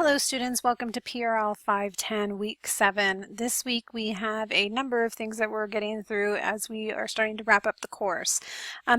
Hello students, welcome to PRL 510 week 7. This week we have a number of things that we're getting through as we are starting to wrap up the course.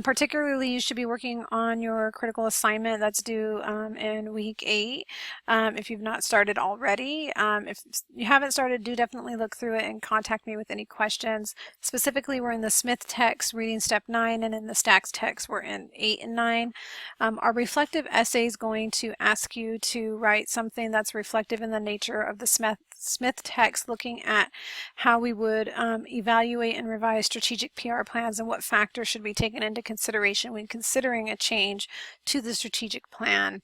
Particularly you should be working on your critical assignment that's due in week 8 if you've not started already. If you haven't started, do definitely look through it and contact me with any questions. Specifically, we're in the Smith text reading step 9, and in the Stacks text we're in 8 and 9. Our reflective essay is going to ask you to write something that's reflective in the nature of the Smith text, looking at how we would evaluate and revise strategic PR plans and what factors should be taken into consideration when considering a change to the strategic plan.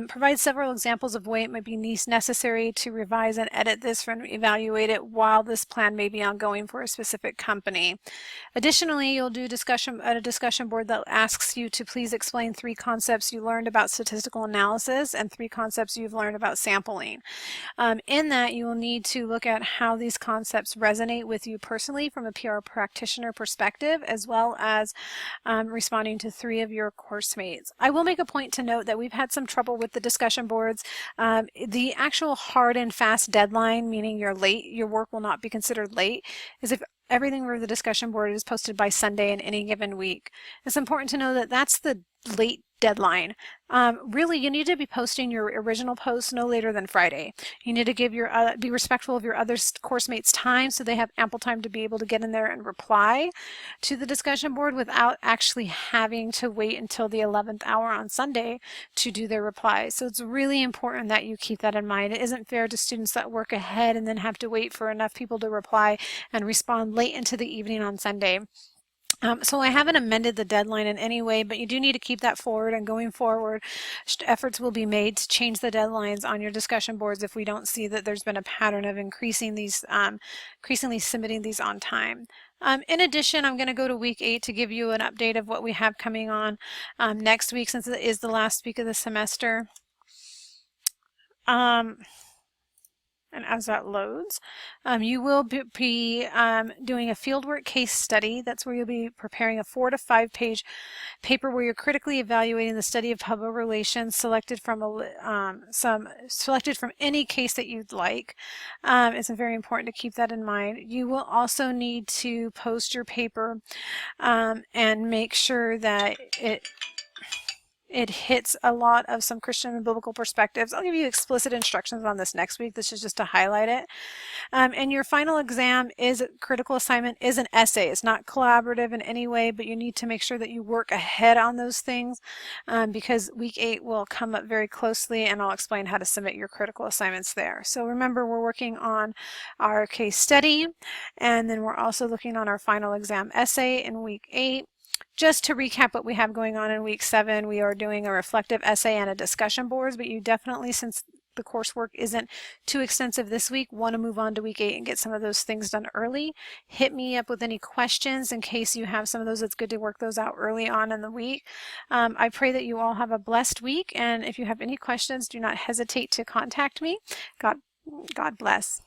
Provide several examples of way it might be necessary to revise and edit this and evaluate it while this plan may be ongoing for a specific company. Additionally, you'll do a discussion board that asks you to please explain 3 concepts you learned about statistical analysis and 3 concepts you've learned about sampling. In that, you will need to look at how these concepts resonate with you personally from a PR practitioner perspective, as well as responding to 3 of your course mates. I will make a point to note that we've had some trouble with the discussion boards. The actual hard and fast deadline, meaning your work will not be considered late, is if everything for the discussion board is posted by Sunday in any given week. It's important to know that that's the late deadline. Really, you need to be posting your original post no later than Friday. You need to give be respectful of your other course mates' time so they have ample time to be able to get in there and reply to the discussion board without actually having to wait until the 11th hour on Sunday to do their reply. So it's really important that you keep that in mind. It isn't fair to students that work ahead and then have to wait for enough people to reply and respond late into the evening on Sunday. So I haven't amended the deadline in any way, but you do need to keep that forward, and going forward efforts will be made to change the deadlines on your discussion boards if we don't see that there's been a pattern of increasingly submitting these on time. In addition, I'm going to go to week 8 to give you an update of what we have coming on next week, since it is the last week of the semester. And as that loads, you will be doing a fieldwork case study. That's where you'll be preparing a 4 to 5 page paper where you're critically evaluating the study of public relations selected from any case that you'd like. It's very important to keep that in mind. You will also need to post your paper and make sure that it hits a lot of some Christian and biblical perspectives. I'll give you explicit instructions on this next week. This is just to highlight it. And your final exam critical assignment is an essay. It's not collaborative in any way, but you need to make sure that you work ahead on those things because week 8 will come up very closely, and I'll explain how to submit your critical assignments there. So remember, we're working on our case study, and then we're also looking on our final exam essay in week 8. Just to recap what we have going on in week 7, we are doing a reflective essay and a discussion boards, but you definitely, since the coursework isn't too extensive this week, want to move on to week 8 and get some of those things done early. Hit me up with any questions in case you have some of those. It's good to work those out early on in the week. I pray that you all have a blessed week, and if you have any questions, do not hesitate to contact me. God bless.